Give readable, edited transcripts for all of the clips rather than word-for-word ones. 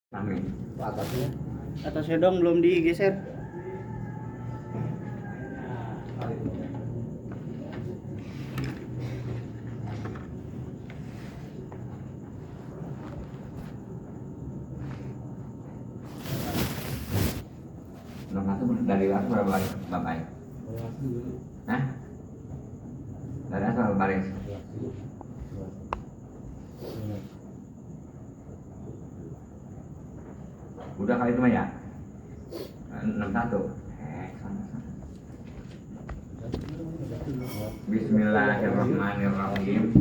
Amin. Atasnya Atasnya dong belum digeser. Nomor satu dari atas berapa bapak? Hah? Dari atas berapa baris? Udah kali itu mah ya? 61. Sama-sama. Bismillahirrahmanirrahim.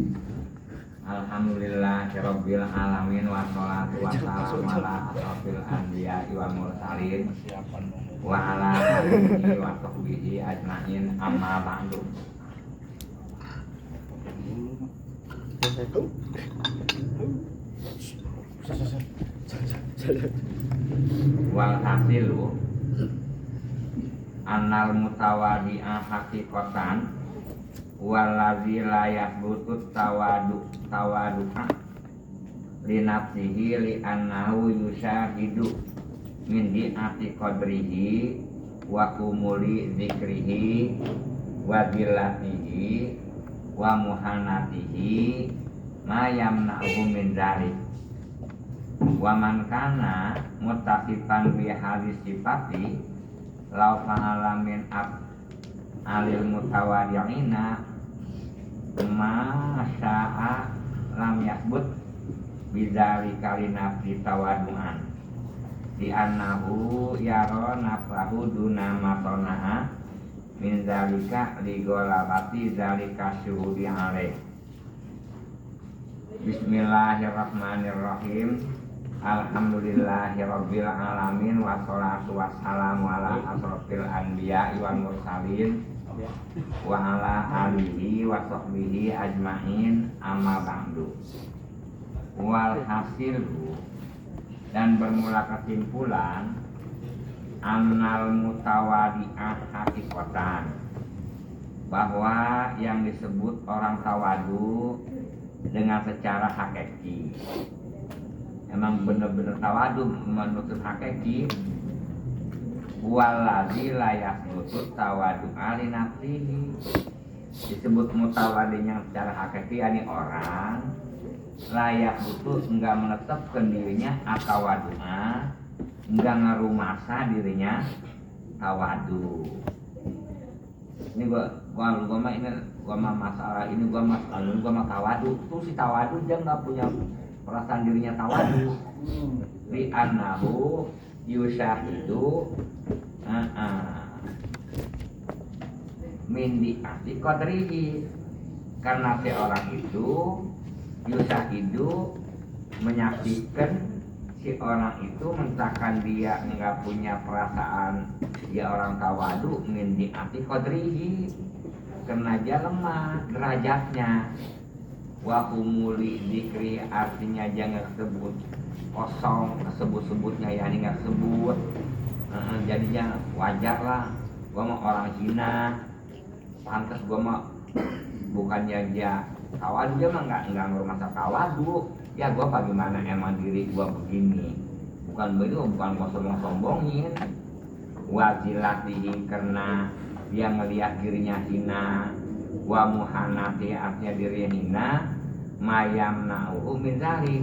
Alhamdulillahirabbil alamin wassalatu wassalamu ala asrofil anbiya'i wal mursalin wa ala alihi wa sahbihi ajmain amma ba'du. Wal hasilu annal mutawadi'a haqiqatan waladzi la yathbutut tawadu'a li nafsihi li annahu yushahidu min di'ati qadrihi wa kumuli dzikrihi wa zillatihi wa muhanatihi ma yamna'uhu min dzalik wa man kana muttasifan bi hadis sifati law fa'ala min alil mutawadi'ina ma sya'a lam yasbut bidzalika li nafsi tawadu'an di annahu yara nafsahu duna matana'a min dzalika li ghalabati dzalika syuhudi alaih. Bismillahirrahmanirrahim. Alhamdulillahirabbil alamin wassalatu wassalamu ala asrofil anbiya'i wal mursalin wa ala alihi wa sahbihi ajmain amma ba'du. Wal hasilu, dan bermula kesimpulan, annal mutawadi'ah haqiqatan, bahwa yang disebut orang tawadu dengan secara hakiki, emang benar-benar tawadu menurut hakiki, waladzi la yasbutut tawadu ali nafsihi, disebut mutawadinya secara hakiki ini orang layak butuh enggak menetapkan dirinya atawaduna, enggak ngerumasa dirinya tawadu. Ini gua mah masalah ini gua mah tawadu. Tuh si tawadu dia enggak punya perasaan dirinya tawadu. Li annahu yushahidu min di'ati qadrihi, karena si orang itu yushahidu menyaksikan si orang itu mentakan dia enggak punya perasaan dia orang tawadu min di'ati qadrihi, karena dia lemah derajatnya. Wa umuli dzikri, artinya jangan sebut kosong, kesebut-sebutnya ya ini nggak sebut. Jadinya wajar lah, gua mah orang hina, pantas gua mah bukannya dia tawadu, dia mah nggak merasa tawadu. Ya gua bagaimana emang diri gua begini, bukan begitu, bukan gua sombong-sombongin. Wazilatihi, karena dia melihat dirinya hina. Wa muhanati, artinya dirinya hina. Mayam na'uhu min dzalik,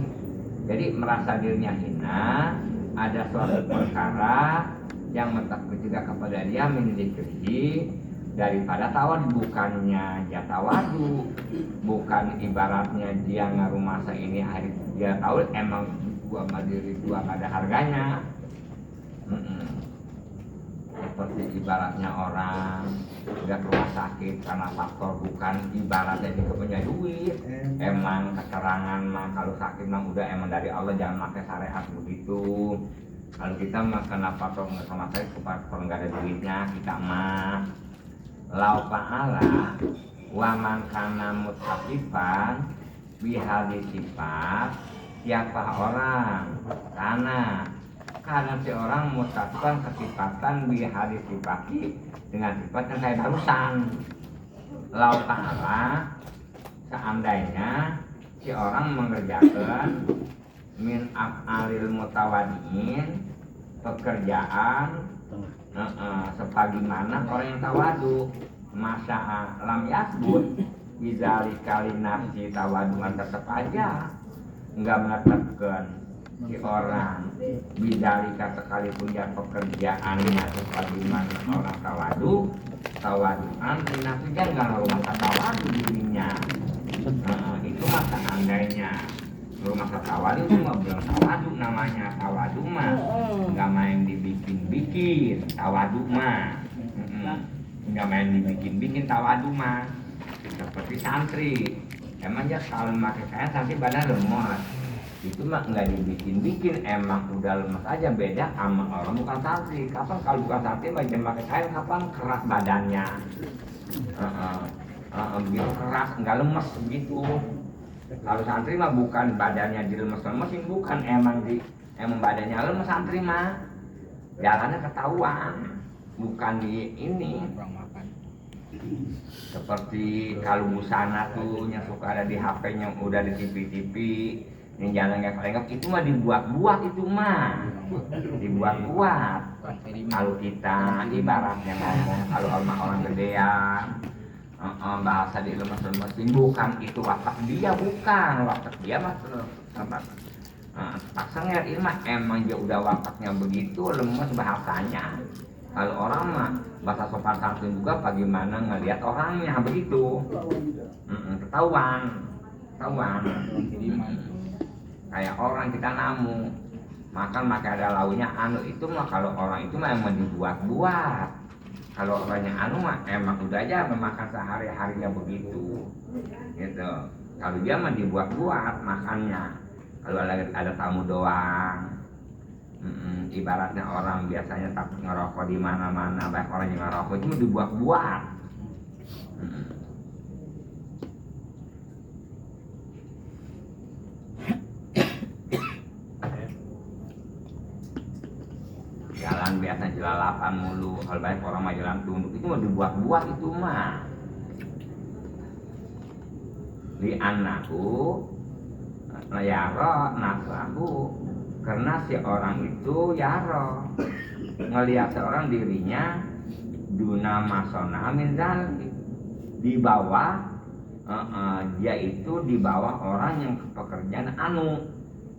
jadi merasa dirinya hina, ada suatu perkara yang mentakut juga kepada dia min dzikrihi, daripada tawadu. Bukannya dia tawadu, bukan ibaratnya dia ngarumasa ini hari dia tahu emang gua sama diri gua gak ada harganya. Seperti ibaratnya orang udah ke rumah sakit karena faktor bukan ibaratnya dia punya duit. Emang keterangan mah kalau sakit mah udah emang dari Allah, jangan pakai syariat begitu. Kalau kita mah kena faktor nggak sama sekali, faktor nggak ada duitnya, kita mah lau fa'ala wa man kana mutasifan bihadis sifat, siapa orang karena si orang mutasifan kesifatan bihadis sifati, dengan sifat yang saya barusan. Lau ta'ala, seandainya si orang mengerjakan min af'alil mutawadiin, pekerjaan sebagaimana orang yang tawadu. Masa lam yasbut bizalika linafsi tawaduan, tetap aja enggak menetapkan si orang bizalika sekalipun dia pekerjaannya sebagaimana orang tawaduan linafsi, dia enggak rumah tawadu dirinya. Itu masa andainya rumah tawadu itu mah belum tawadu, namanya tawadu mah nggak main dibikin-bikin tawadu mah, nggak main dibikin-bikin tawadu mah. Seperti santri, emang ya kalau pakai kain santri badan lemot, itu mah nggak dibikin-bikin, emang udah lemes aja. Beda sama orang bukan santri. Kapan kalau bukan santri macam pakai kain, kapan keras badannya, begitu keras, nggak lemes begitu. Kalau santri mah bukan badannya dilemes-lemesin, bukan, emang badannya lemes santri mah, jalannya ketahuan, bukan di ini. Seperti kalau busana tuh yang suka ada di HP-nya, udah di TV-TV, yang jalan nggak itu mah dibuat-buat, itu mah dibuat-buat. Kalau kita ibaratnya ngomong, kalau orang gedean bahasa di lemes-lemesin, bukan itu watak dia, bukan watak dia mah paksa ngeliat mah emang dia udah wataknya begitu, lemes bahasanya. Kalau orang mah bahasa sopan santun juga bagaimana ngelihat orangnya begitu, ketahuan. Kayak orang kita namu makan pakai ada launya itu mah, kalau orang itu mah emang dibuat-buat. Kalau orang yang mah emang udah aja memakan sehari-harinya begitu, gitu. Kalau dia mah dibuat-buat makannya. Kalau ada tamu doang, ibaratnya orang biasanya takut ngerokok di mana-mana, banyak orang yang ngerokok itu mah dibuat-buat. Jalan biasa jelalapan mulu, kalau banyak orang mah jalan tunduk, itu mah dibuat-buat, itu mah. Di anakku yaro nafsahu, karena si orang itu yaro ngelihat seorang dirinya duna masona min zalik, di bawah dia itu di bawah orang yang pekerjaan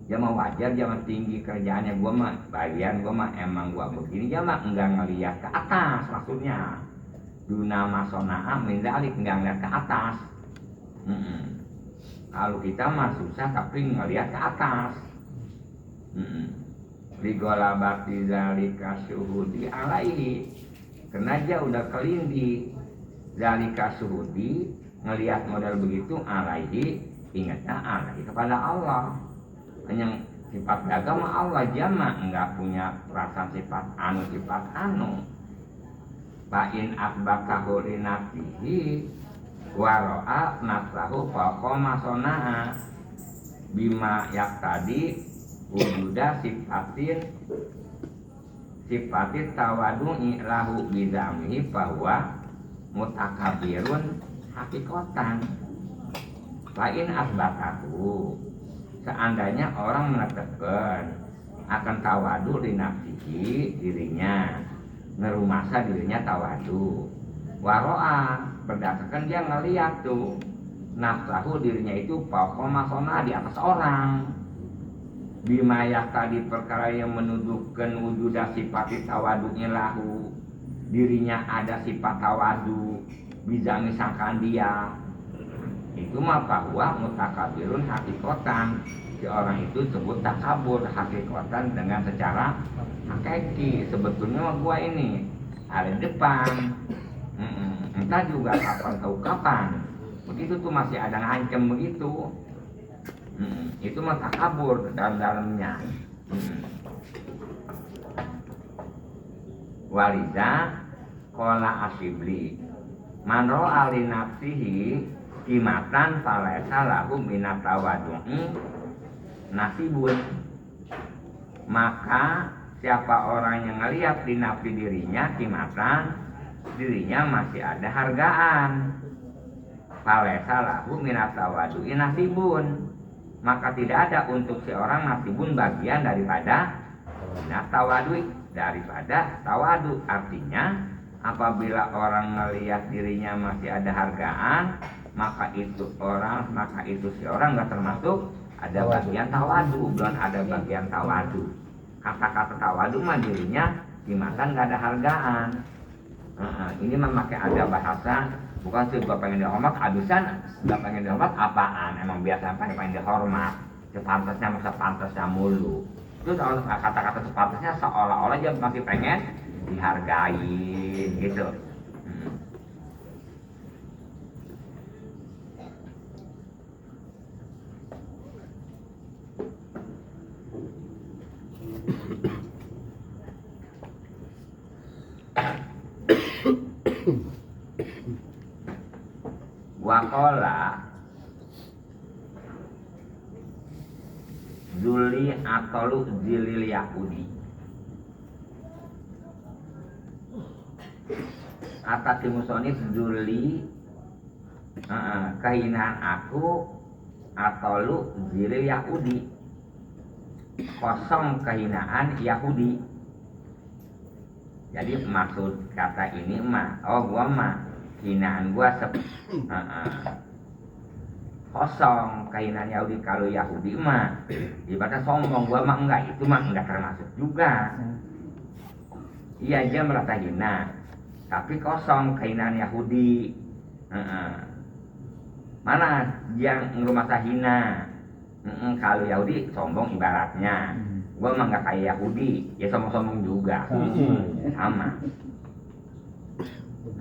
dia mah wajar, dia mah tinggi kerjaannya, gua mah bagian, gua mah emang gua begini, dia mah enggak ngelihat ke atas, maksudnya duna masona min zalik, enggak ngelihat ke atas. Kalau kita mah susah tapi ngelihat ke atas. Ligolabati zalika syuhudi alaihi, karena dia udah kelindi zalika syuhudi, ngelihat model begitu alaihi, ingatnya alaihi kepada Allah. Hanya sifat agama Allah, dia mah enggak punya perasaan sifat anu. Fa'in akbakahu linafsihi waro'a nafsahu faqoma sona'a bima yaktadi wujuda sifatin tawadu'i lahu bidamihi bahwa mutakabirun hakikotan. Lain asbatahu, seandainya orang menetapkan akan tawadu di nafsihi, dirinya ngerumasa dirinya tawadu, waro'a berdasarkan dia ngeliat tuh nafsahu, dirinya itu pokoknya sona di atas orang, bimayak tadi perkara yang menunjukkan wujuda sifat tawadunya lahu, dirinya ada sifat tawadu, bisa misalkan dia itu mah bahwa mutakabirun hakikotan, si orang itu sebut takabur hakikotan dengan secara hakiki. Sebetulnya mah gua ini ada di depan, entah juga kapan tahu kapan, begitu tuh masih ada ngancem begitu. Itu mah takabur dalam-dalamnya. Waliza qala asibli man ra'a li nafsihi qimatan falaisa lahu minat tawaddu'i nasibun. Maka siapa orang yang ngelihat di nafsi dirinya qimatan, dirinya masih ada hargaan, falaisa lahu minat tawaddu'i nasibun, maka tidak ada untuk si orang nasibun bagian daripada tawadu, daripada tawadu. Artinya apabila orang melihat dirinya masih ada hargaan, maka itu si orang nggak termasuk ada bagian tawadu, belum ada bagian tawadu. Kata-kata tawadu mah dirinya dimakan nggak ada hargaan. Ini memakai ada bahasa, bukan sih gua pengen dihormat, abisan nggak pengen dihormat apaan, emang biasa pengen dihormat, sepantasnya masa pantasnya mulu. Itu kata-kata sepantasnya seolah-olah dia masih pengen dihargai gitu. Wakola Zuli atau Zilil Yahudi, kata Timusonif Zuli kehinaan aku atau lu Zilil Yahudi, kosong kehinaan Yahudi. Jadi maksud kata ini mah, gua mah hinaan gua kosong kehinaan Yahudi. Kalau Yahudi mah ibaratnya sombong, gua mah enggak, itu mah enggak termasuk juga. Iya aja merasa hina, tapi kosong kehinaan Yahudi. Mana yang ngerumasa hina? Kalau Yahudi sombong ibaratnya. Gua mah nggak kayak Yahudi, ya sombong-sombong juga, sama.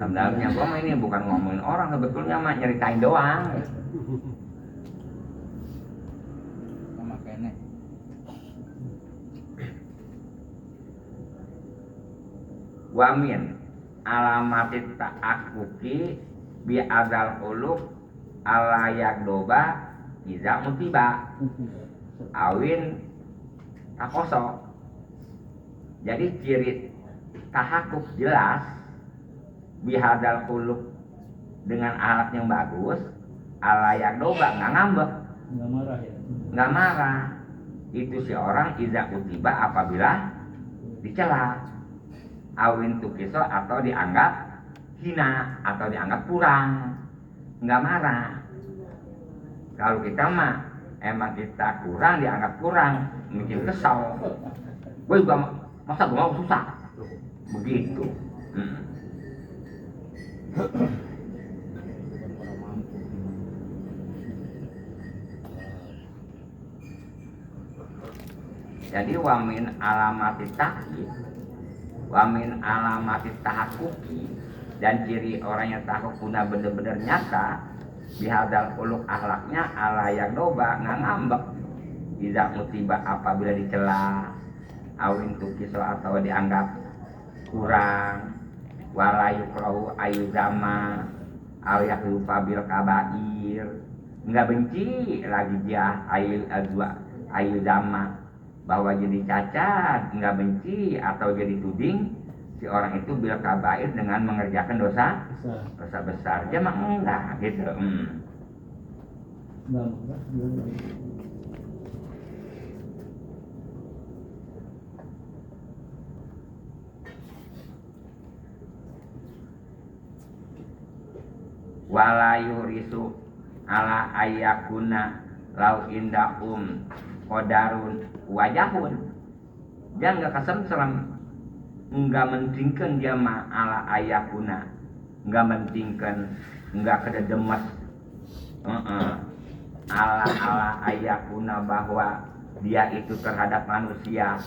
Sebenarnya gua mah ini bukan ngomongin orang, sebetulnya mah nyeritain doang. Sama kene. Wamin alamatit ta'akuki bi adal uluk alayak doba iza mutiba awin takoso. Jadi ciri tahakuk jelas bihadal kuluk dengan alat yang bagus, alayak doba nggak ngambek, Nggak marah ya? nggak marah. Itu si orang iza utiba apabila dicela, awin tukiso atau dianggap hina atau dianggap kurang, nggak marah. Kalau kita mah emang kita kurang, dianggap kurang, mungkin kesal. Gue juga masa gue mau susah, begitu. Jadi wamin alamati takhid, wamin alamati tahakuki, dan ciri orang yang takut guna bener-bener nyata bihadal uluk akhlaknya ala yang doba nggak ngambek, tidak musibah apabila dicela, awin tukiso atau dianggap kurang, walayu krohu ayu zama aliyak lupa bil kabair, nggak benci lagi dia ayu zama bahwa jadi cacat, nggak benci atau jadi tuding si orang itu bil kabair dengan mengerjakan dosa besar. Dia mah enggak gitu. Walayu risu ala ayakuna lau indahum kodarun wajahun. Dia nggak kesemsem, nggak mentingkan dia mah ala ayakuna, nggak mentingkan, nggak kededemes. Ala ayakuna bahwa dia itu terhadap manusia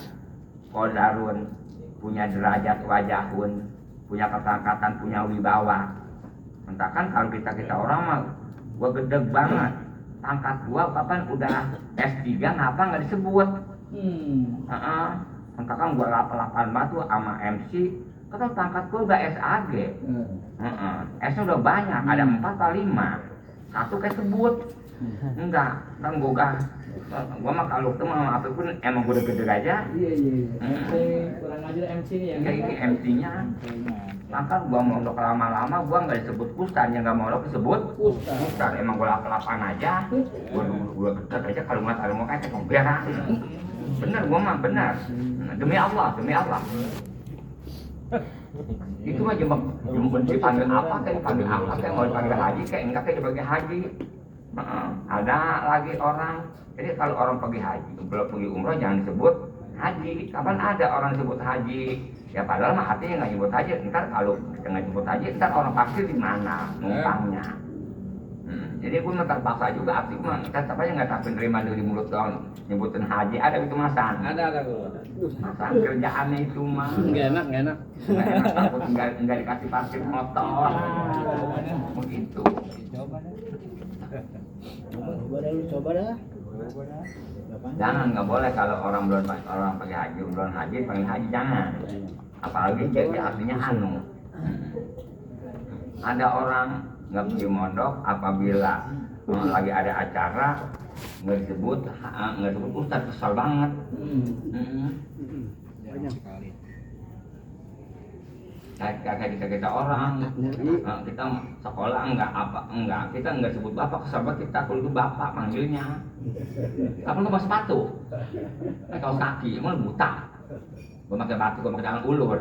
kodarun, punya derajat wajahun, punya kata-kata, punya wibawa. Entahkan kalau kita orang mah, gua gede banget, pangkat gua kapan udah S3 ngapa nggak disebut? Entahkan gua 88 batu sama MC, kata pangkat gua udah SAG. S-nya udah banyak, ada 4 atau 5, satu kayak sebut. Enggak, kan gua mah kalau tuh mah apa pun emang gua udah gede aja. Iya. MC kurang ajar MC nya ya. Kayak ini MC-nya. Maka gua mondok lama-lama gua nggak disebut ustaz, yang nggak mondok disebut ustaz. Emang gua lapan aja. Gua dekat aja kalau nggak tahu mau kayak berak. Bener gua mah bener. Demi Allah. Itu mah cuma dipanggil apa kayak mau dipanggil haji kayak enggak kayak dipanggil haji. Ada lagi orang, jadi kalau orang pergi haji, belum pergi umroh jangan disebut haji. Kapan ada orang disebut haji? Ya padahal mah artinya nggak nyebut haji. Ntar kalau kita nggak nyebut haji, ntar orang parkir di mana numpangnya. Jadi gue terpaksa juga arti gue tetap aja nggak tapi nerima dari mulut doang nyebutin haji. Ada gitu masan? Ada gue. Masan kerjaannya itu mah. Nggak enak. Nggak enak takut nggak dikasih parkir motor. Begitu. Coba dah. Jangan, nggak boleh kalau orang pakai haji, belum haji panggil haji jangan. Apalagi jadi artinya anu. Ada orang nggak pergi mondok apabila lagi ada acara nggak disebut ustaz, kesal banget. Banyak sekali. Kayak kita orang, kita sekolah enggak kita enggak sebut bapak, kesal banget kita kalau itu bapak manggilnya. Apa lu pakai sepatu? Kaos kaki, emang buta. Gua pakai batik, gua pakai tangan ulur.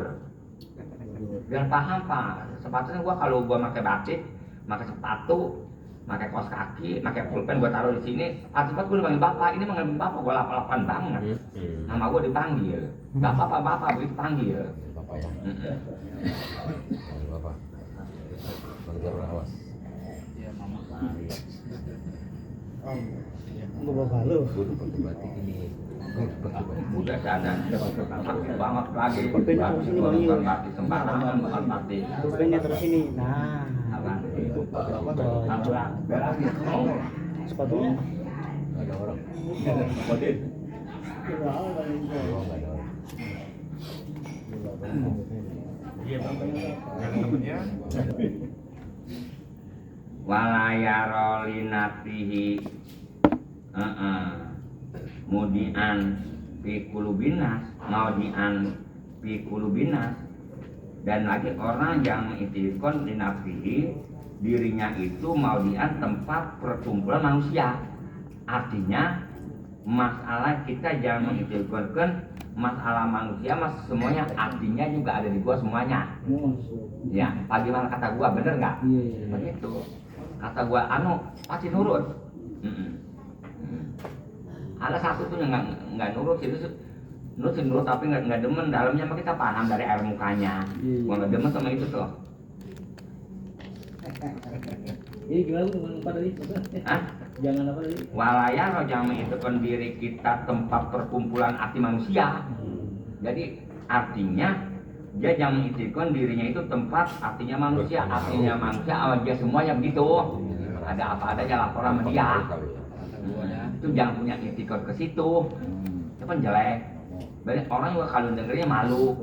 Biar paham pak, sepatunya gua kalau gua pakai batik, pakai sepatu, pakai kaos kaki, pakai pulpen gua taruh di sini. Sepatu gua dipanggil bapak, ini manggil bapak gua lapan banget. Nama gua dipanggil, bapak begitu panggil. Bapak ya. Bapak. Banggar awas. Iya mama. Gua bapak lu. Gua udah pakai batik ini. Udah sadar, pakai banget lagi. Pulpen terus ini bang Bukan batik sembarangan, bukan batik. Pulpennya terus ini. Nah. Apa? Sepatunya. Nggak ada orang. Oh, nggak ada orang. Walayarolinatihi mudian fi kulubinas, maudian fi kulubinas. Dan lagi orang yang mengitikon dinafsihi, dirinya itu maudian tempat perkumpulan manusia. Artinya masalah kita jangan mengitikkan masalah manusia, mas semuanya artinya juga ada di gua semuanya. Ya, bagaimana kata gua bener nggak? Begitu. Kata gua pasti nurut. Ada satu tuh yang nggak nurut, itu nurut tapi nggak demen dalamnya, mah kita paham dari air mukanya. Gua nggak demen sama itu tuh. Ini gimana teman apa tadi? Jangan apa tadi? Walayaro jangan mengitakan diri kita tempat perkumpulan arti manusia. Jadi artinya dia jangan mengitakan dirinya itu tempat artinya manusia awal dia semuanya begitu. Ada apa adanya laporan sama dia. Itu jangan punya itikad ke situ. Itu kan jelek. Banyak orang juga kalau dengernya malu.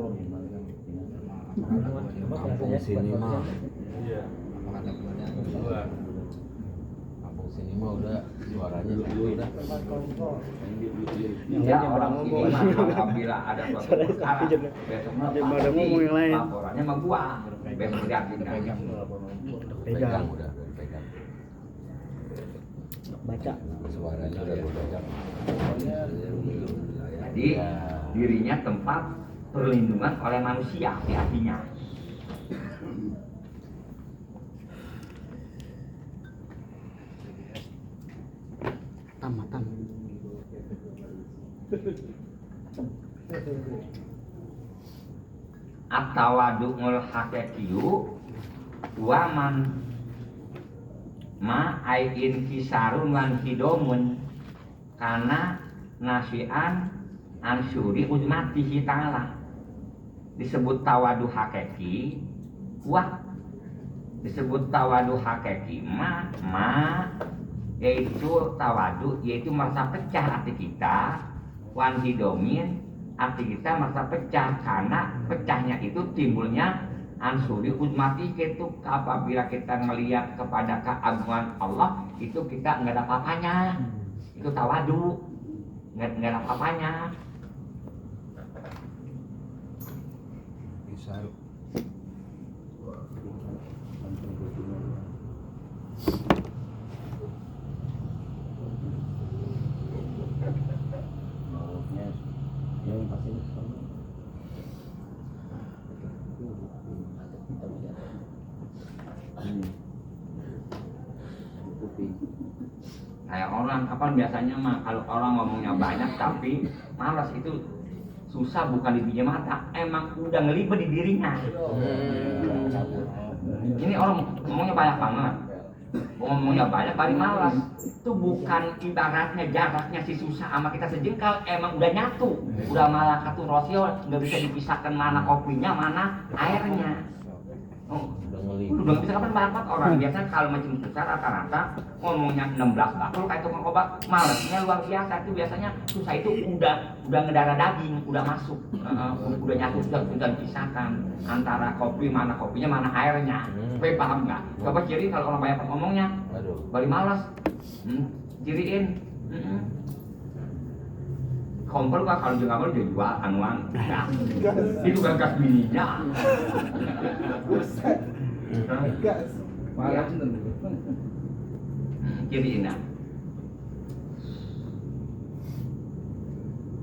Kampung sini mah. Kampung sini mah udah suaranya udah. Ya orang sini mah apabila ada suatu perkara besoknya pasti laporannya sama gua. Besok diakin Pegang udah pegang. Baca. Suaranya udah gua pegang. Jadi dirinya tempat perlindungan oleh manusia di hatinya. Tamatan. At-tawadu'ul haqiqiyu wa man ma ain kisarun wan hidomun kana nasian ansuri uzmatihi ta'ala. Disebut tawadu hakiki disebut tawadu hakiki ma yaitu tawadu, yaitu merasa pecah hati kita, wan hidomin arti kita merasa pecah karena pecahnya itu timbulnya ansuri hudmati itu apabila kita melihat kepada keagungan Allah itu kita nggak ada apa-apanya, itu tawadu, nggak ada apa-apanya. Bisa. Yang pasti Kayak orang kapan biasanya mah kalau orang ngomongnya banyak tapi malas itu susah bukan di biji mata, emang udah ngelibet di dirinya. Ini orang ngomongnya banyak banget, ngomongnya banyak paling malas. Itu bukan ibaratnya jaraknya si susah sama kita sejengkal, emang udah nyatu, udah malah katu rosio nggak bisa dipisahkan mana kopinya mana airnya. Oh, udah bisa kapan banyak orang biasanya kalau macam susah rata-rata ngomongnya 16 bakul kayak tukang obat malesnya luar biasa. Itu biasanya susah itu udah ngedarah daging, udah masuk, udah nyatu, udah dipisahkan antara kopi mana kopinya mana airnya. Tapi paham nggak? Coba ciri kalau orang banyak ngomongnya balik malas, ciriin. Kompor kan kalau juga dia jual anuan, nah, itu kan kas bininya. malah cinta. Jadi ini.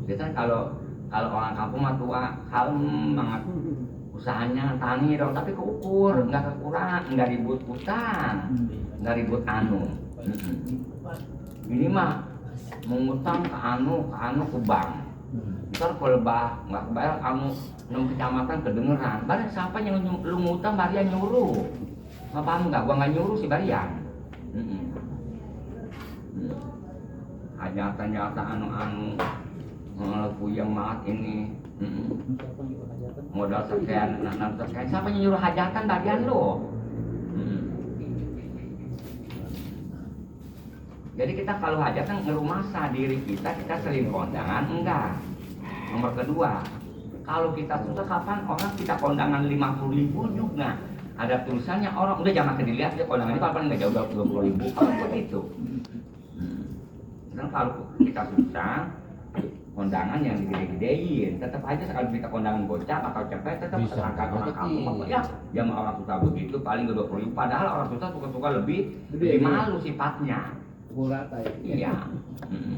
Biasanya kalau orang kampung mah tua kalem banget, usahanya tani dong, tapi keukur, nggak kekurangan, nggak ribut utang, nggak ribut anu. Ini mah mengutang ke anu ke bank. Ntar kalau nggak kebayar anu 6 kecamatan kedengeran. Barang siapa yang lu ngutang Barian nyuruh. Nggak paham nggak? Gua nggak nyuruh si Barian. Hajatan anu puyeng banget ini. Modal sekian, sekian. Siapa yang nyuruh hajatan Barian lu? Jadi kita kalau hajatan ngerumasa diri kita sering kondangan enggak. Nomor kedua, kalau kita susah kapan orang kita kondangan 50.000 juga ada tulisannya orang udah jangan dilihat ya kondangan ini kapan nggak jauh 20.000 kalau begitu. Dan kalau kita susah kondangan yang digede-gedein tetap aja sekali kita kondangan bocah atau cepet tetap angkat orang kampung ya sama orang susah begitu paling 20.000 padahal orang susah suka lebih malu sifatnya. Rata ya. Iya.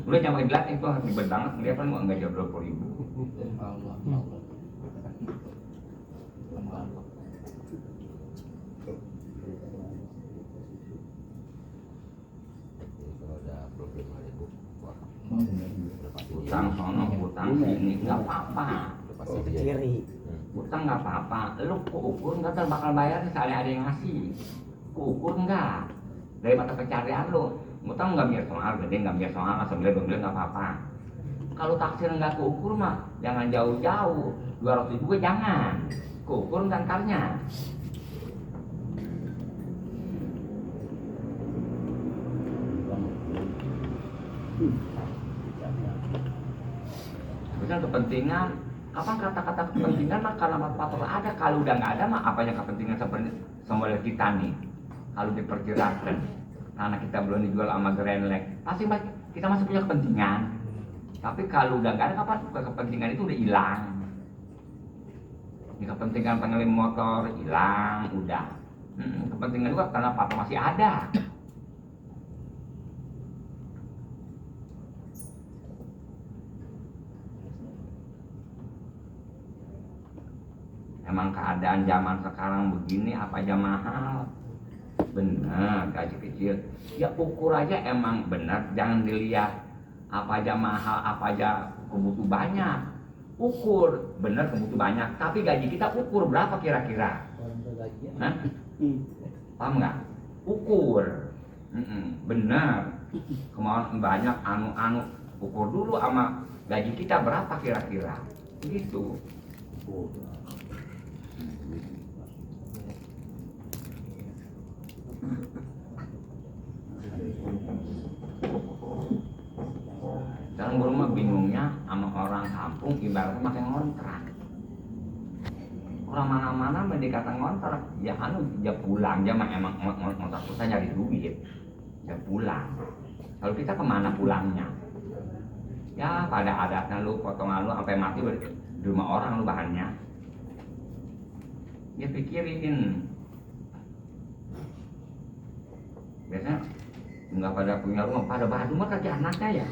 Udah jangan bilang itu ribet banget, dia kan nggak jauh 20.000. Allah. Kalau ada problem ada ibu, wah, Utang sono, utang sini nggak apa-apa. pasti dia. Ciri. Utang nggak apa-apa. Lu kuukur nggak ntar bakal bayar sekali ada yang ngasih. Kuukur nggak dari mata pencarian lu. Utang nggak biar soal gede, nggak biar soal asal beli nggak apa-apa. Kalau taksir nggak kuukur mah jangan jauh-jauh. 200.000 gue jangan. Kuukur kankarnya. Misalnya kepentingan, kapan kata-kata kepentingan mah karena faktor ada, kalau udah nggak ada mah apanya kepentingan sebenarnya sama kita nih. Kalau diperkirakan, karena kita belum dijual sama Grandleg, pasti kita masih punya kepentingan. Tapi kalau udah nggak ada, kapan kepentingan itu udah hilang. Ini kepentingan pengelim motor hilang, udah. Kepentingan juga karena papa masih ada. Emang keadaan zaman sekarang begini apa aja mahal. Benar, gaji kecil. Ya ukur aja emang benar, jangan dilihat apa aja mahal, apa aja kebutuh banyak. Ukur, benar kebutuh banyak, tapi gaji kita ukur berapa kira-kira? Hah? Paham nggak? Ukur. Benar. Kemauan banyak anu-anu, ukur dulu sama gaji kita berapa kira-kira. Gitu. Sekarang rumah bingungnya sama orang kampung ibaratnya makin ngontrak. orang mana-mana mendekatan ngontrak ya ya pulang ya emang ngontrak susah nyari duit ya pulang. Kalau kita kemana pulangnya? Ya pada adatnya lu potongan lu sampai mati di rumah orang lu bahannya. Ya pikirin. Biasanya nggak pada punya rumah, pada Badung mah kaki anaknya ya.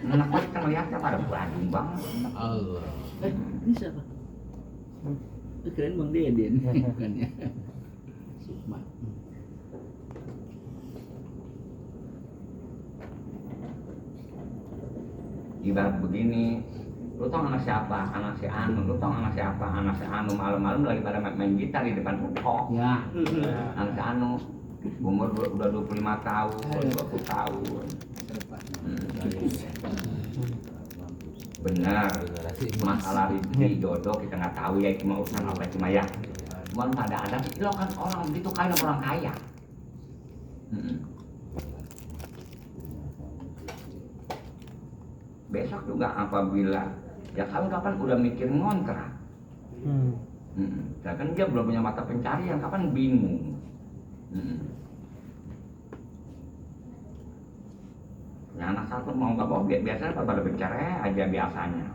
Anak kita melihatnya pada Badung banget. Allah. Ini siapa? Keren Bang Deden bukan ya? Sukma. Ibarat begini, lu tau anak siapa? Anak si Anu. Lu tau anak siapa? Anak si Anu. Malam-malam lagi pada main gitar di depan ruko. Ya. Anak si Anu umur udah 25 tahun, 20 tahun. Benar. Masalah rezeki jodoh kita nggak tahu ya, cuma urusan apa cuma ya. Cuman pada ada lo kan orang begitu kaya orang kaya. Besok juga apabila ya kalau kapan udah mikir ngontrak, ya kan dia belum punya mata pencarian, kapan bingung. Ya anak satu mau nggak mau biasanya pada bicara aja biasanya.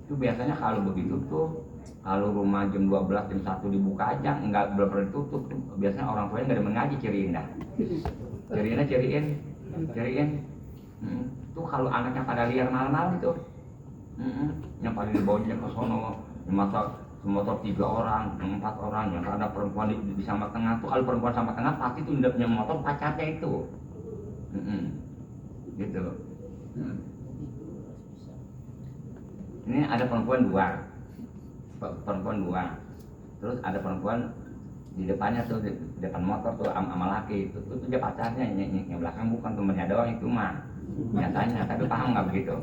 Itu biasanya kalau begitu tuh, kalau rumah jam 12 jam 1 dibuka aja, belum pernah ditutup. Biasanya orang tuanya nggak ada mengaji, ciriin dah. Ciriin. Tuh kalau anaknya pada liar malam-malam itu, yang paling dibawanya ke sono, motor 3 orang, 4 orang, yang ada perempuan di sama tengah tuh. Kalau perempuan sama tengah pasti tuh punya motor pacarnya itu. Gitu. Ini ada perempuan 2, terus ada perempuan di depannya tuh, di depan motor tuh sama laki itu dia pacarnya, yang belakang bukan temennya doang itu mah nyatanya. Tapi paham nggak begitu?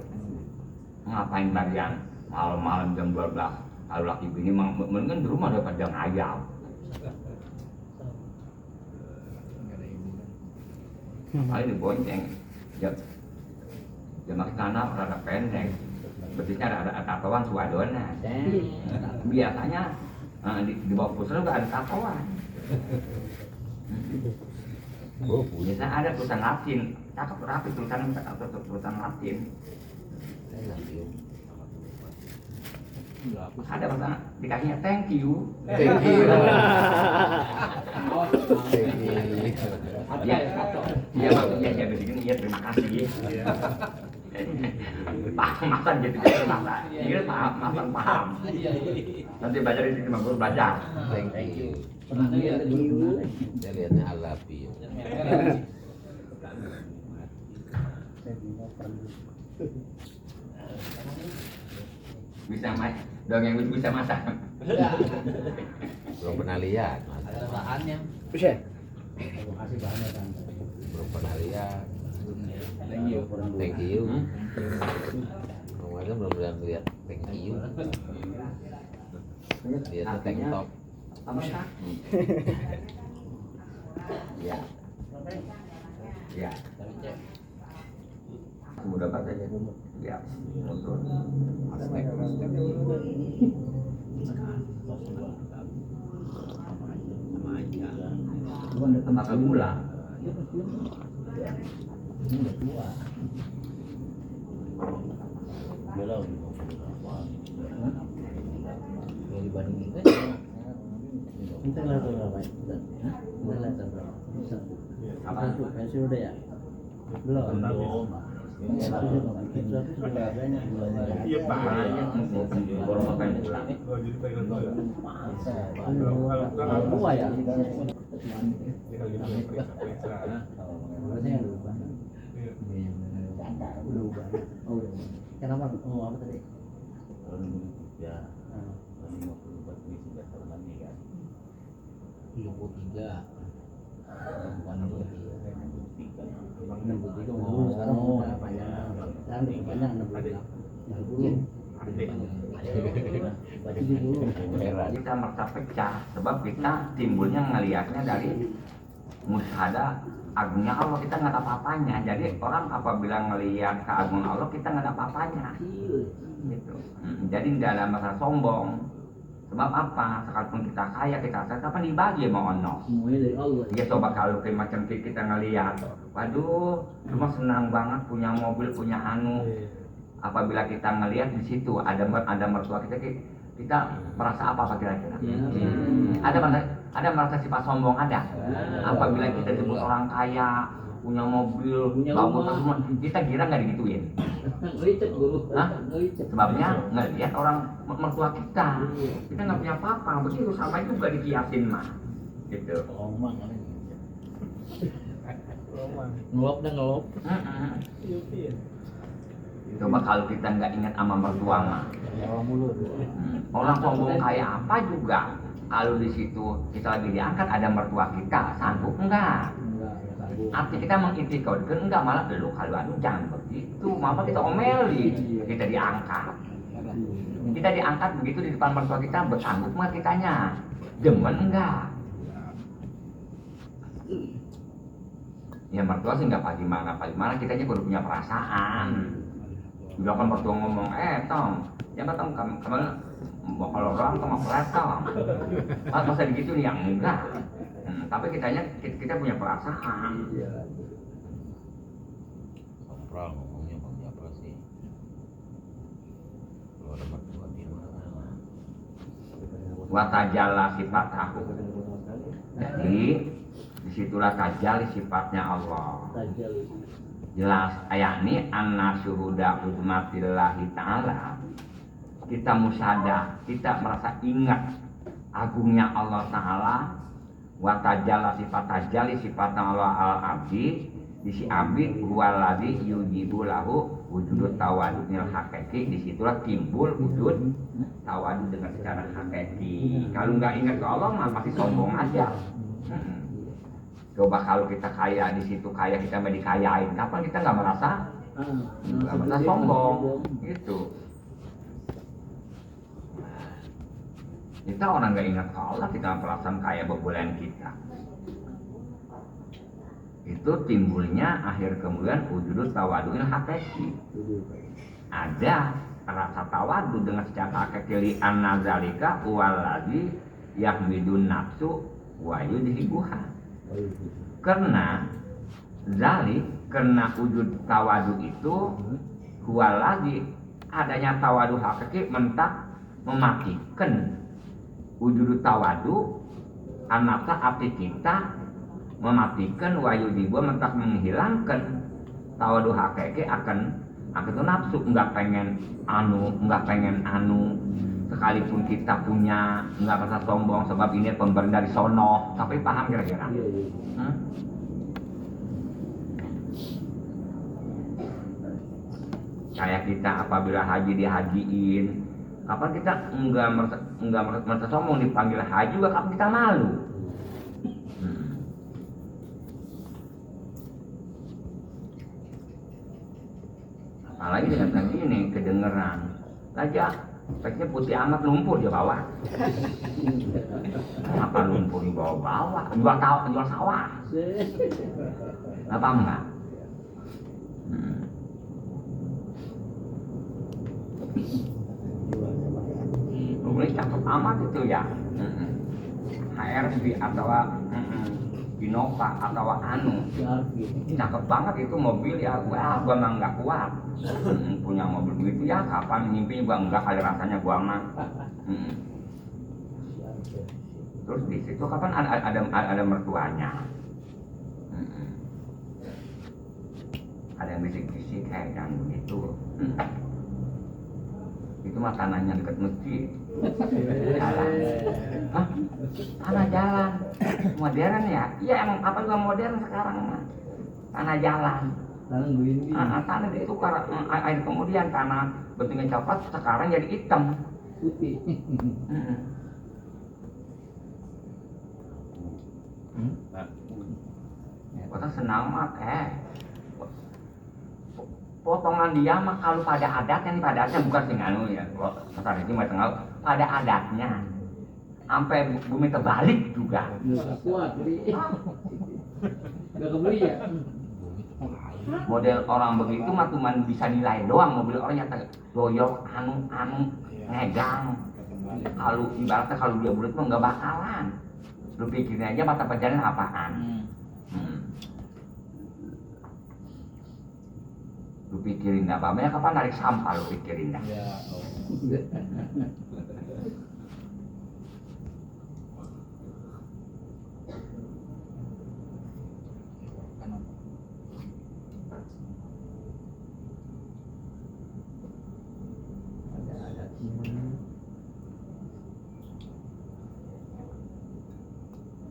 Ngapain bagian malam-malam jam 12? Kalau laki bini mendingan di rumah daripada yang ayam. Paling dibonceng, dia makin tanah rada pendek. Betisnya ada tatoan suadona. Biasanya di bawah pusat juga ada tatoan. Biasanya ada tulisan Latin, cakep rapi tulisan Latin. Ada bahasa dikasihnya thank you. Ya begini ya terima kasih. Masan jadi masa, ini paham. Nanti belajar di sini guru belajar. Thank you. Saya lihatnya I love you. Bisa dongeng bisa masak. Belum pernah lihat. Ada bahannya. Bisa. Belum pernah lihat. Thank you. Thank you. Kemarin belum pernah lihat thank you. Lihatnya tank top. Apa sih? Ya. Ya. Mudah banget aja. Ya. Betul. Apakah gula? Belum. Yang dibandingin kita lihat berapa? Kita lihat berapa? Apa? Pensi udah ya? Belum. Iya Pak. Borong makan pulang. Dua ya? Kenapa? Oh apa tadi? Ya. 53. Sekarang udah panjang. Sekarang panjang 60. Kita merasa pecah sebab kita timbulnya ngelihatnya dari musyahadah agungnya Allah kita nggak ada apa-apanya. Jadi orang apabila ngelihat keagungan Allah kita nggak ada apa-apanya. Gitu. Jadi tidak ada masalah sombong. Sebab apa? Sekalipun kita kaya, kita kaya, kapan dibagi sama ono? Semuanya dari Allah. Ya coba kalau kayak macam kita ngelihat, waduh, cuma senang banget punya mobil, punya anu. Apabila kita ngelihat di situ ada mertua kita merasa apa kira-kira? Ada merasa sifat sombong ada. Apabila kita disebut orang kaya, punya mobil, Punya bagus rumah. semua, kita kira nggak digituin. Ngelicet guru. Hah? Ngelicet. Sebabnya ngelihat orang mertua kita nggak punya apa-apa, begitu sama juga dikiasin mah, gitu. Omang. Ngelop dah ngelop. Coba kalau kita nggak ingat sama mertua mah, orang sombong kayak apa juga. Kalau di situ kita lagi diangkat ada mertua kita, sanggup enggak? Arti kita mengitikadkan enggak, malah dulu kalau aduh jangan begitu, mama kita omeli, kita diangkat. Kita diangkat begitu di depan mertua kita, bersanggup nggak kitanya? Demen enggak? Ya mertua sih nggak pagi mana, kitanya baru punya perasaan. Juga kan mertua ngomong, Tom, ya Tom, kamu kalau orang sama peletong, masa gitu nih yang enggak. Tapi kita punya perasaan. Sampral ngomongnya Bang Japra sih. Kalau ada mertua di mana? Watajala sifat aku. Jadi disitulah tajali sifatnya Allah. Jelas ayat ini anna syuhuda uzmatillahi ta'ala. Kita musyadah, kita merasa ingat agungnya Allah Ta'ala. Watajala sifat tajali sifatnya Allah al-abdi. Di si abid huwaladhi yujibu lahu wujudut tawadudnil hakiki. Disitulah timbul wujud tawadud dengan secara hakiki. Kalau nggak ingat ke Allah mah pasti sombong aja. Coba kalau kita kaya di situ kaya kita mau dikayain, kapan kita nggak merasa sombong gitu. Kita orang nggak ingat ke Allah, kita perasaan kaya berbulan kita. Itu timbulnya akhir kemudian wujud tawadudil hakiki. Ada rasa tawadud dengan secara hakiki li annazalika waladhi yahmidun nafsu wa yudhibuha. Karena wujud tawadu itu huwaladhi adanya tawadu hakiki mentak mematikan wujud tawadu anakta api kita mematikan wayudibu mentak menghilangkan tawadu hakiki akan itu nafsu nggak pengen anu sekalipun kita punya nggak merasa sombong sebab ini pemberian dari sono, tapi paham kira-kira? Kayak kita apabila haji dihajiin, kapan kita nggak merasa sombong dipanggil haji juga, kapan kita malu? Apalagi dengan ini kedengeran aja. Speknya putih amat, lumpur dia bawa. Apa lumpur dibawa-bawa? Jual sawah. Apa enggak? Boleh cakep amat itu ya. HRV atau Innova atau anu. Cakep banget itu mobil ya. Wah, gua mah nggak kuat. Punya mobil begitu ya, kapan mimpi gua enggak kali rasanya gua mah. Terus di situ kapan ada mertuanya. Ada yang bisik-bisik kayak yang begitu. Itu mah tanahnya dekat masjid. Jalan. Hah? Tanah jalan. Modern ya? Iya emang apa juga modern sekarang mah. Tanah jalan. Tanah itu air kemudian tanah bentuknya coklat sekarang jadi hitam. Putih. Kota senang mah potongan dia mah kalau pada adatnya nih, pada adatnya bukan sing anu ya. Kota ini mah tengah pada adatnya. Sampai bumi terbalik juga. Kuat, Gak kebeli ya? Model orang begitu mah cuma bisa nilai doang, mobil orang nyata doyok anu ngegang. Kalau ibaratnya kalau dia bulat mah nggak bakalan. Lu pikirin aja mata pencarian apaan. Lu pikirin dah, bapaknya kapan narik sampah lu pikirin dah. Ya.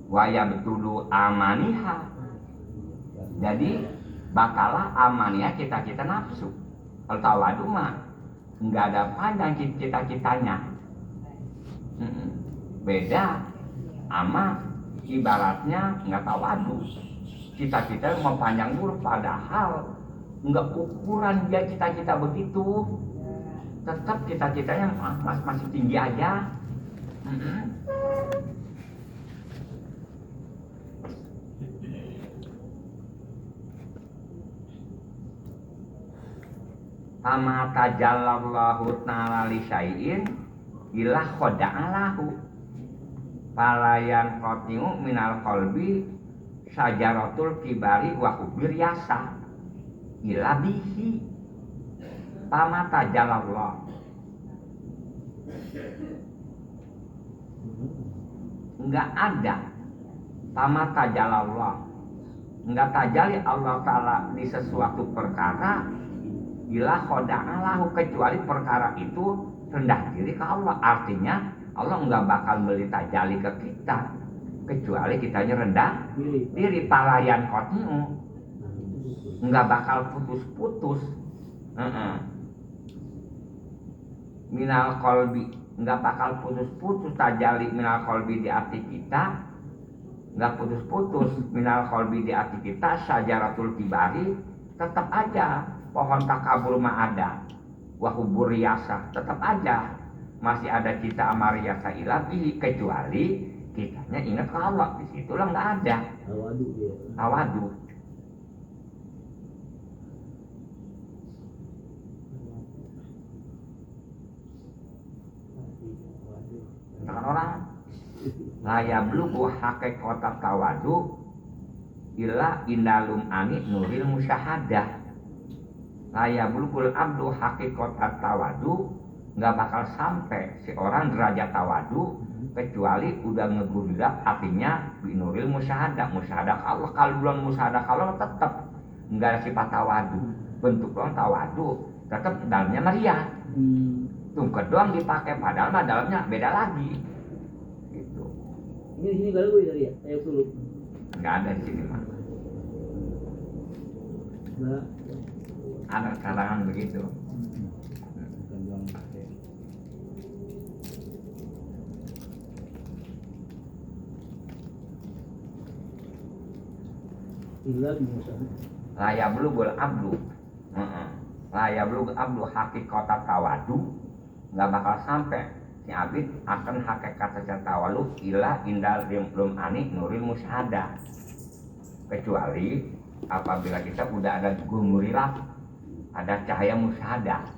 Waya betulu amaniha. Jadi bakalah amaniha cita-cita nafsu. Kalau tawadu mah nggak ada panjang cita-citanya. Beda ama ibaratnya nggak tawadu. Cita-cita mau panjang dulu, padahal nggak ukuran dia cita-cita begitu. Tetap cita-citanya masih tinggi aja. Kama tajallallahu ta'ala li syai'in ila khoda'alahu palayan qati'u minal qalbi syajaratul kibari wa hubir yasa ila bihi. Kama tajallallahu, enggak ada kama tajallallahu, enggak tajali Allah Ta'ala di sesuatu perkara bila khoda'alahu, kecuali perkara itu rendah diri ke Allah. Artinya Allah nggak bakal beli tajalli ke kita kecuali kitanya rendah diri. Palayan khotmu nggak bakal putus-putus. Minal kolbi, nggak bakal putus-putus tajalli minal kolbi di hati kita, nggak putus-putus minal kolbi di hati kita. Syajaratul kibari tetap aja, pohon takabur mah ada, wahubur riasa tetap aja, masih ada cita amariasa ilahi, kecuali kitanya ingat ke Allah. Disitulah nggak ada tawadu. Katakan orang layablugu haqiqatat tawadu illa indalum ani nuril musyahadah. Layablughul abdu haqiqatat tawadu, nggak bakal sampai si orang derajat tawadu kecuali udah ngeguridak hatinya binuril musyahadah. Musyahadah Allah, kalau belum musyahadah Allah tetap nggak ada sifat tawadu. Bentuk doang tawadu, tetap dalamnya meriah. Tungket doang dipakai, padahal mah dalamnya beda lagi. Gitu. Ini di sini kalau gue dari ya, ayo dulu. Nggak ada di sini mah. Nah, Ada karangan begitu. Layablughul abdu, layablughul abdu haqiqatat tawadu, nggak bakal sampai si abid akan hakikat tawadu ila indal rimlum ani nuril musyahadah, kecuali apabila kita udah ada gumurilah, ada cahaya musyahadah.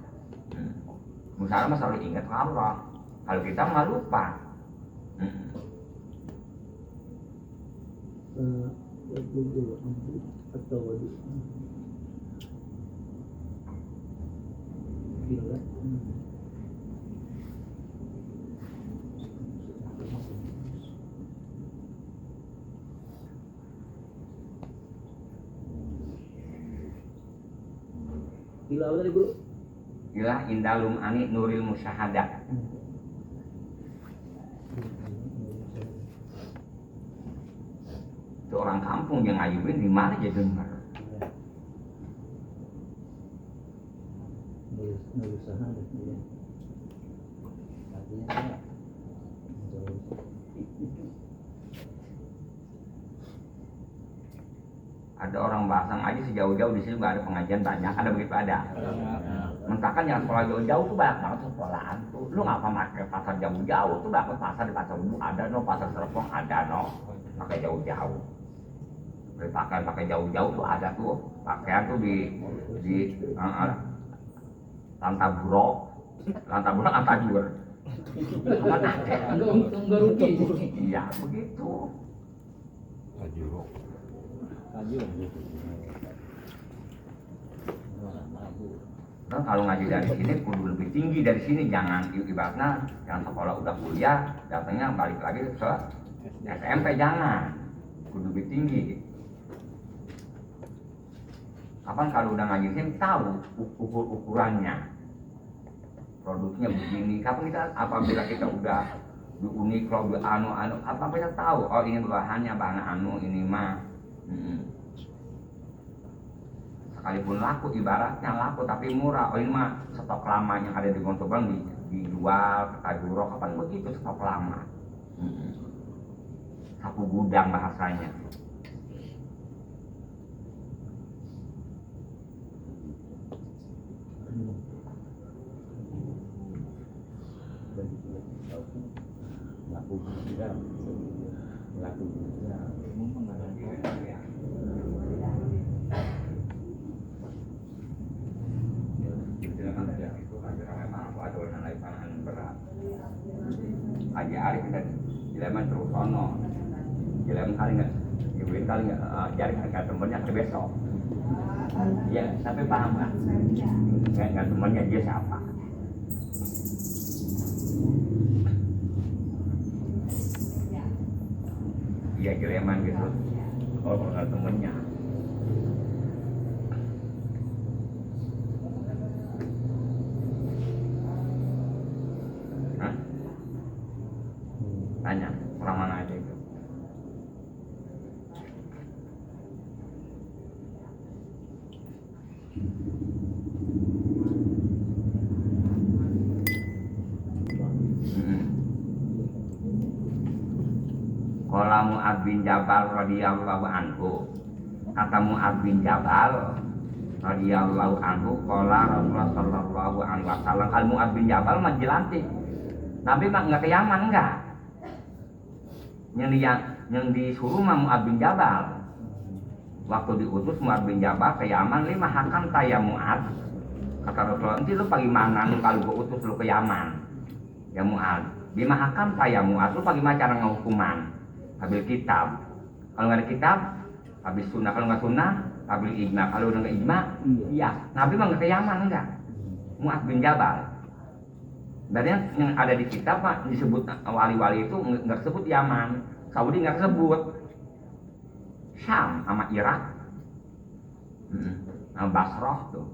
Musyahadah mah selalu ingat Allah, kalau kita mah lupa. Gila apa tadi bro? Ila indalum ani nuril musyahadah. Itu orang kampung yang ngayubin di mana aja dengar. Ada orang Basang aja sejauh-jauh di sini nggak ada pengajian banyak, ada begitu ada. Mentakan yang sekolah jauh-jauh tuh banyak banget sekolahan tuh. Lu ngapa pakai pasar jauh-jauh tuh? Berapa pasar di pasar Ubu ada no, pasar Serpong ada no, pakai jauh-jauh. pakaian pakai jauh-jauh tuh ada tuh pakaian tuh di lantaburok antajur mana ada enggak rugi. iya begitu. Ajurok. Nah, kalau ngaji dari sini kudu lebih tinggi dari sini, jangan ibaratnya yang sekolah udah kuliah datangnya balik lagi ke SMP, jangan, kudu lebih tinggi. Kapan kalau udah ngaji sini tahu ukurannya, produknya begini. Kapan kita apabila kita udah di Uniqlo, di anu, apa kita tahu oh ini bahannya bahan anu ini mah. Sekalipun laku, ibaratnya laku tapi murah. Oh ini mah stok lama yang ada di Gontobang dijual ke Tajuro. Kapan begitu stok lama? Sapu gudang bahasanya. Haji Arif dan Jeleman terus ono, Jeleman kali nggak, Ibuin kali nggak nggak temennya ke besok, ya sampai paham kan? Nggak temennya dia siapa? Iya Jeleman gitu, kalau nggak temennya. Tanya orang mana aja itu. Qala Mu'adz bin Jabal radhiyallahu anhu. Kata Mu'adz bin Jabal radhiyallahu anhu, qala Rasulullah sallallahu alaihi wasallam. Al Mu'adz bin Jabal mah jelantik. Nabi mah enggak ke Yaman enggak. Yang disuruh mah Mu'adz bin Jabal. Waktu diutus Mu'adz bin Jabal ke Yaman, lima hakam taya Mu'adz. Kata Rasulullah, nanti lu bagaimana lu kalau gua utus lu ke Yaman? Ya Mu'adz, lima hakam taya Mu'adz, lu bagaimana cara ngehukuman? Ambil kitab. Kalau nggak ada kitab, habis sunnah. Kalau nggak sunnah, ambil ijma. Kalau udah nggak ijma, iya. Nabi mah nggak ke Yaman enggak. Mu'adz bin Jabal. Dan yang ada di kitab pak disebut wali-wali itu nggak sebut Yaman, Saudi nggak sebut, Syam sama Irak, Basrah tuh,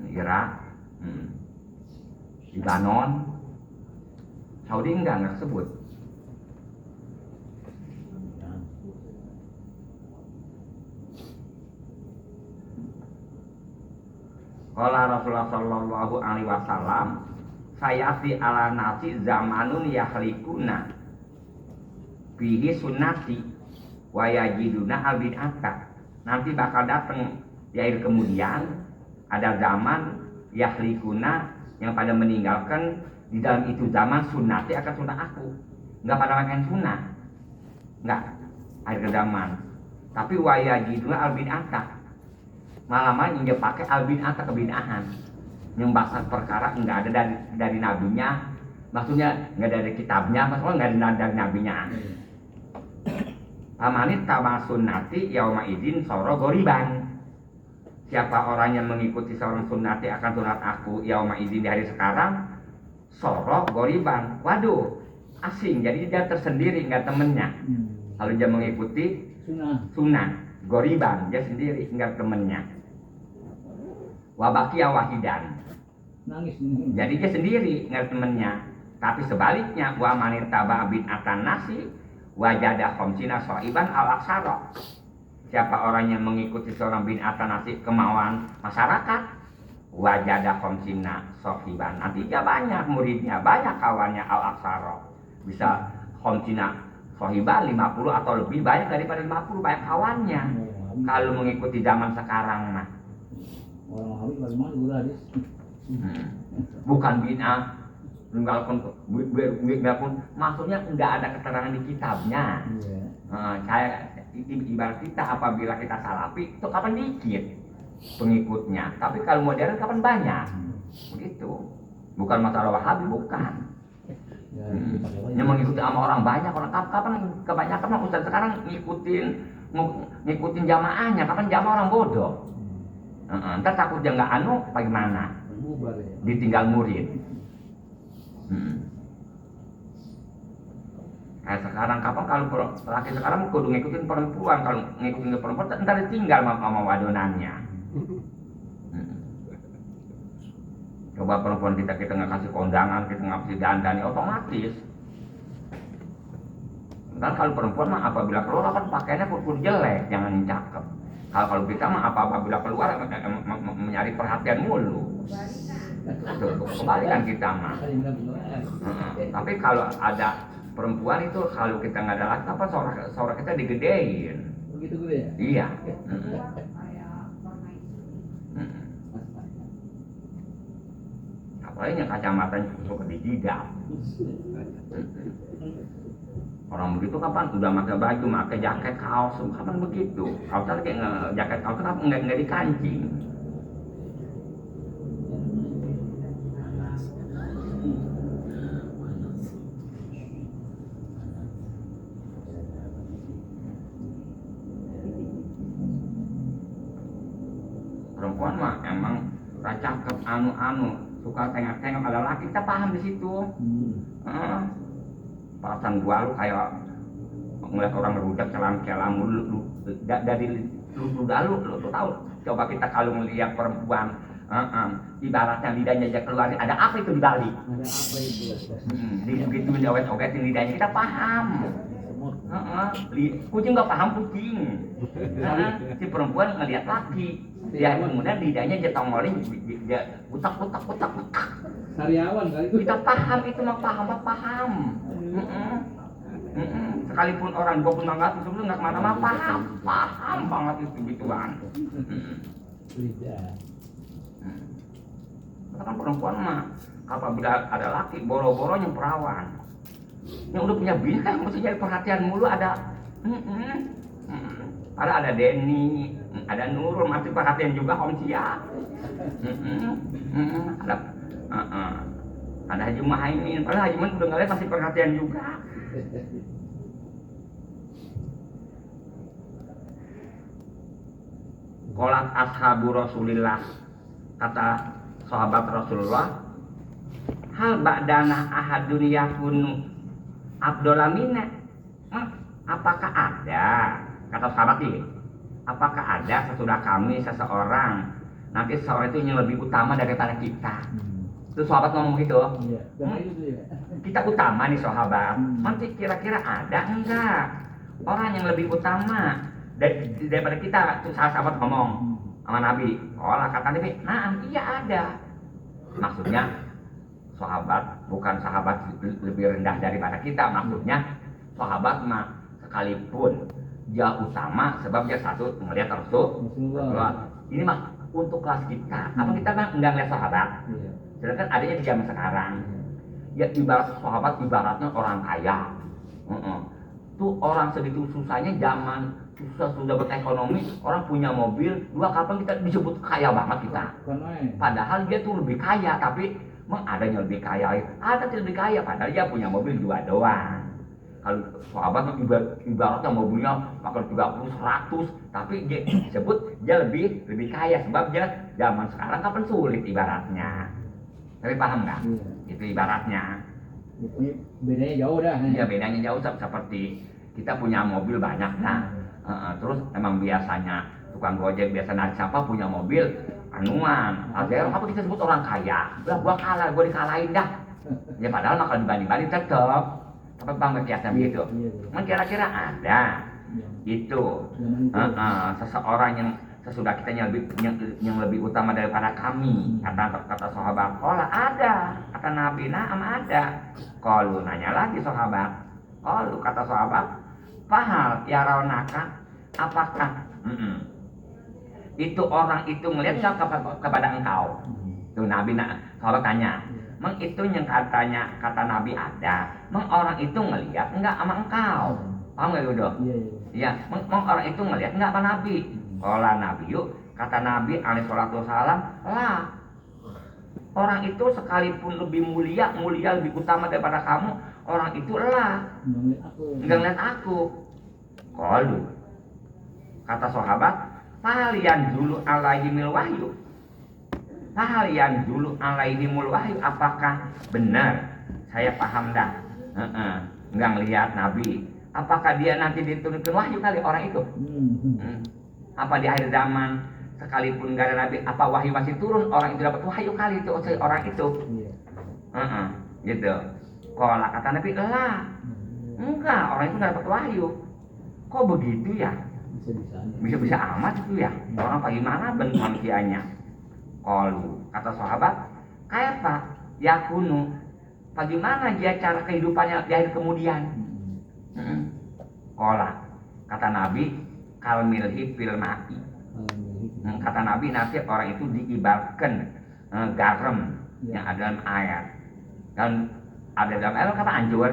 Irak, Libanon, Saudi nggak sebut. Qala Rasulullah sallallahu alaihi wasallam, sayati ala nasi zamanun yahlikuna bihi sunnati wa yajiduna albid'ata. Nanti bakal datang di akhir kemudian ada zaman yahlikuna yang pada meninggalkan di dalam itu zaman sunnati akan sunnah aku. Enggak pada makan sunnah. Enggak akhir zaman. Tapi wa yajiduna albid'ata. Malaman yang dia pakai albid'ata kebid'ahan. Yang bahasa perkara enggak ada dari nabinya, maksudnya enggak dari kitabnya, maksudnya enggak ada dari nabinya. Amanit tama sunnati yauma idzin soro goriban. Siapa orang yang mengikuti seorang sunnati akan sunat aku yauma idzin di hari sekarang, soro goriban. Waduh, asing. Jadi dia tersendiri, enggak temennya. Kalau dia mengikuti sunnah goriban, dia sendiri, enggak temennya. Wabakia wahidan, Nangis. jadi dia sendiri nggak temennya. Tapi sebaliknya wa manitaba bid'atan nasi wajada khamsina soiban al-aksara. Siapa orang yang mengikuti seorang bid'atan nasi kemauan masyarakat, wajada khamsina sohiban, nanti dia banyak muridnya, banyak kawannya al-aksara. Bisa khamsina sohiban 50 atau lebih, banyak daripada 50 banyak kawannya. Kalau mengikuti zaman sekarang mah Orang Habib bagaimana gula hadis? bukan bid'ah, walaupun maksudnya enggak ada keterangan di kitabnya. Saya ibarat kita apabila kita salafi itu kapan dikit pengikutnya, tapi kalau modern kapan banyak, begitu. Bukan masalah Wahabi, bukan. Yang mengikuti sama orang banyak, orang kapan kebanyakan mah Ustaz sekarang ngikutin jamaahnya, kapan jamaah orang bodoh. Ntar takut dia nggak bagaimana? Ditinggal murid. Kayak sekarang kapan kalau laki sekarang kudu ngikutin perempuan, kalau ngikutin perempuan ntar ditinggal sama wadonannya. Coba perempuan kita nggak kasih kondangan, kita nggak kasih dandani, otomatis. Ntar kalau perempuan mah apabila keluar kan pakaiannya kudu jelek, jangan yang cakep. Kalau kita mah apabila keluar mencari perhatian mulu. Kebalikan kita mah. Tapi kalau ada perempuan itu kalau kita nggak ada laki apa suara kita digedein. Begitu gue ya? Iya. Apalagi yang kacamata suka dijidat. Orang begitu kapan udah pakai baju, pakai jaket kaos, kapan begitu? Kaosnya kayak jaket kaos kenapa nggak dikancing? Perempuan mah emang cakep suka tengok-tengok ada laki, kita paham di situ. Perasaan gua lu kayak ngeliat orang ngerujak celam lu dari lu tahu. Coba kita kalau ngeliat perempuan ibaratnya lidahnya aja keluar, ada apa itu di balik? Ada apa itu? Digituin oget-ogetin lidahnya, kita paham. Kucing nggak paham kucing. Si perempuan ngeliat laki, ya kemudian lidahnya dia tongolin, dia utak. Sariawan kali itu. Kita paham itu mah paham. Sekalipun orang 20 banget itu nggak kemana-mana paham banget itu gituan. Lidah. Kan perempuan mah apabila ada laki boro-boro yang perawan, yang udah punya bini kan mesti jadi perhatian mulu, ada ada Denny, ada Nurul masih perhatian juga Om Cia, ada Haji Muhaimin, padahal Haji Muhaimin udah ngeliat masih perhatian juga. Qolat ashabu Rasulillah, kata sahabat Rasulullah, hal ba'dana ahadun yakunu abdolamina, apakah ada, kata sahabat ini, apakah ada sesudah kami seseorang nanti seseorang itu yang lebih utama daripada kita? Itu sahabat ngomong gitu. Iya. Kita utama nih sahabat, nanti kira-kira ada enggak orang yang lebih utama daripada kita? Itu sahabat ngomong sama Nabi. Kata Nabi, nah iya ada. Maksudnya sahabat bukan sahabat lebih rendah daripada kita, maksudnya sahabat mah sekalipun dia utama sebab dia satu melihat Rasulullah. Ini mah untuk kelas kita. Apa kita kan enggak ngeliat sahabat? Sedangkan adanya di zaman sekarang. Ya ibarat sahabat ibaratnya orang kaya. Tuh orang segitu susahnya zaman sudah berekonomi, orang punya mobil 2, kapan kita disebut kaya banget kita? Padahal dia tuh lebih kaya, tapi emang adanya lebih kaya, ada lebih kaya, padahal dia punya mobil 2 doang. Kalau sahabat ibaratnya mobilnya makan 30, 100, tapi dia disebut dia lebih kaya sebab dia zaman sekarang kapan sulit ibaratnya. Tapi paham nggak? Itu ibaratnya. Bedanya jauh dah. Iya, bedanya jauh seperti kita punya mobil banyak terus emang biasanya tukang gojek biasa narik siapa punya mobil anuan, apa kita sebut orang kaya. Lah gua dikalahin dah. Ya padahal mah kalau dibanding tetep. Apa bang kiasnya begitu? Kan kira-kira ada itu seseorang yang sesudah kita yang lebih utama daripada kami, kata sahabat. Kola ada, kata Nabi, ada. Kalau nanya lagi sahabat, kalau kata sahabat, pahal ya raunaka, apakah itu orang itu ngelihat nggak kepada engkau? Tuh Nabi, sahabat tanya, Meng itu yang kata Nabi ada, orang itu ngelihat enggak sama engkau, paham nggak Yudo? Iya. Ya, orang itu ngelihat nggak apa Nabi? Qala Nabi yuk, kata Nabi alaihi salatu wasalam, lah orang itu sekalipun lebih mulia lebih utama daripada kamu, orang itu lah nggak ngeliat aku. Qalu, kata sahabat, kalian dulu alaihimil wahyu. Kalian dulu alaihimul wahyu, apakah benar? Saya paham dah. Nggak ngelihat Nabi. Apakah dia nanti diturunkan wahyu kali orang itu? Apa di akhir zaman sekalipun nggak ada Nabi, apa wahyu masih turun? Orang itu dapat wahyu kali itu orang itu. Gitu. Kalau kata Nabi, lah enggak, orang itu nggak dapat wahyu. Kok begitu ya? Bisa-bisa amat itu ya. Orang bagaimana bentuk manusianya? Kalau kata sahabat, kayak apa? Ya kuno. Bagaimana dia cara kehidupannya di akhir kemudian? Kola, kata Nabi, kalmilhi fil ma'i. Kata Nabi, nanti orang itu diibaratkan garam yang ada dalam air. Dan ada dalam air kata hancur.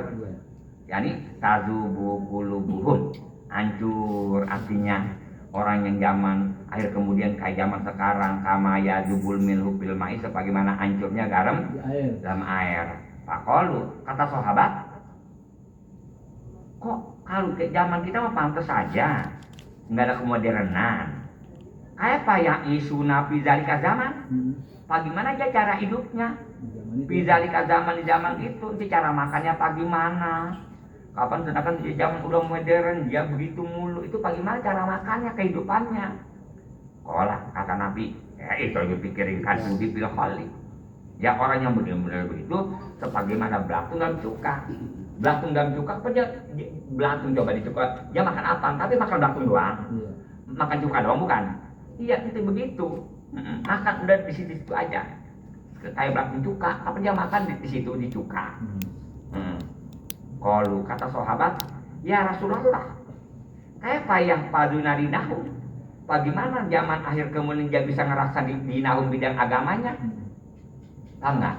Yani tazubu qulubuhum, hancur artinya orang yang zaman akhir kemudian kayak zaman sekarang, kama yazubul milhu fil ma'i, sebagaimana hancurnya garam dalam air. Faqalu, kata sahabat, kok kalau ke zaman kita mah pantas saja, nggak ada kemodernan. Kayak apa ya isu nabi zalika zaman? Bagaimana aja cara hidupnya? Bizalika zaman, di zaman itu cara makannya bagaimana? Kapan sedangkan di zaman udah modern dia begitu mulu, itu bagaimana cara makannya, kehidupannya? Kola, kata Nabi, ya itu yang dipikirin kan di bil khali. Ya orang yang benar-benar begitu sebagaimana belatung dalam cuka. Belatung dalam cuka apa dia belatung coba dicuka, dia makan apa? Tapi makan belatung doang. Makan cuka doang bukan? Iya, itu begitu. Makan udah di situ aja. Kayak belatung cuka, apa dia makan di situ di cuka. Kalau kata sahabat, ya Rasulullah, kayak apa yang paduna dinahum? Bagaimana zaman akhir kemudian dia bisa ngerasa di nahum bidang agamanya? Paham nggak?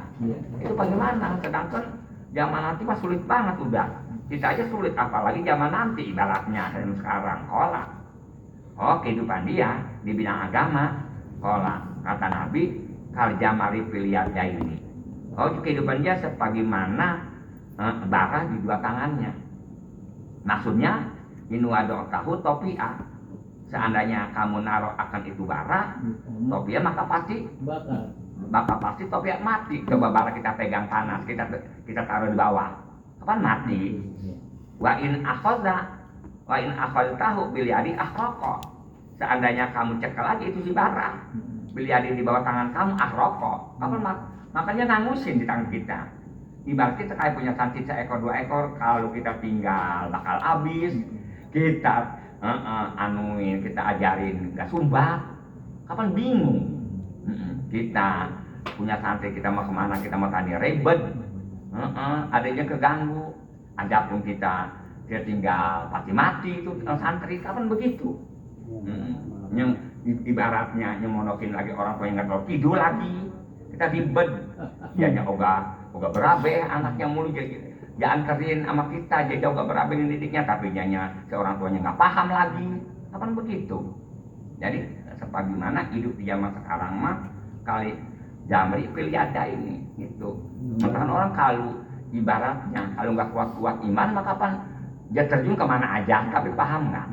Itu bagaimana? Sedangkan zaman nanti mah sulit banget udah. Kita aja sulit, apalagi zaman nanti ibaratnya dan sekarang. Kola. Oh, kehidupan dia di bidang agama. Kola, kata Nabi, kal jamari filiyada ini. Oh, kehidupan dia sebagaimana bara di dua tangannya. Maksudnya, inuado tahu topia. Seandainya kamu naruh akan itu bara, topia maka pasti bakal pasti topia mati. Coba bara kita pegang panas, kita taruh di bawah, kapan mati? Wa in akhadtahu bil yadi akhraqa. Seandainya kamu cekel aja itu si bara, bil yadi di bawah tangan kamu akhraqa, kapan makanya nangusin di tangan kita. Ibarat kita kayak punya santri seekor dua ekor, kalau kita tinggal bakal habis. Kita anuin, kita ajarin nggak sumbat, kapan bingung. Kita punya santri, kita mau kemana, kita mau tanya ribet, adanya keganggu. Adapun kita tinggal pasti mati itu santri, kapan begitu? Yang ibaratnya nyemonokin lagi orang tua yang nggak tahu tidur lagi, kita ribet, dia oga berabe anaknya mulu jangan kerin sama kita, jadi oga berabe didiknya, tapi dia seorang tuanya nggak paham lagi, kapan begitu? Jadi sebagaimana hidup di zaman sekarang mah kali jamri piliyada ini gitu. Makanya orang kalau ibaratnya kalau nggak kuat iman maka kapan dia terjun kemana aja, tapi paham nggak?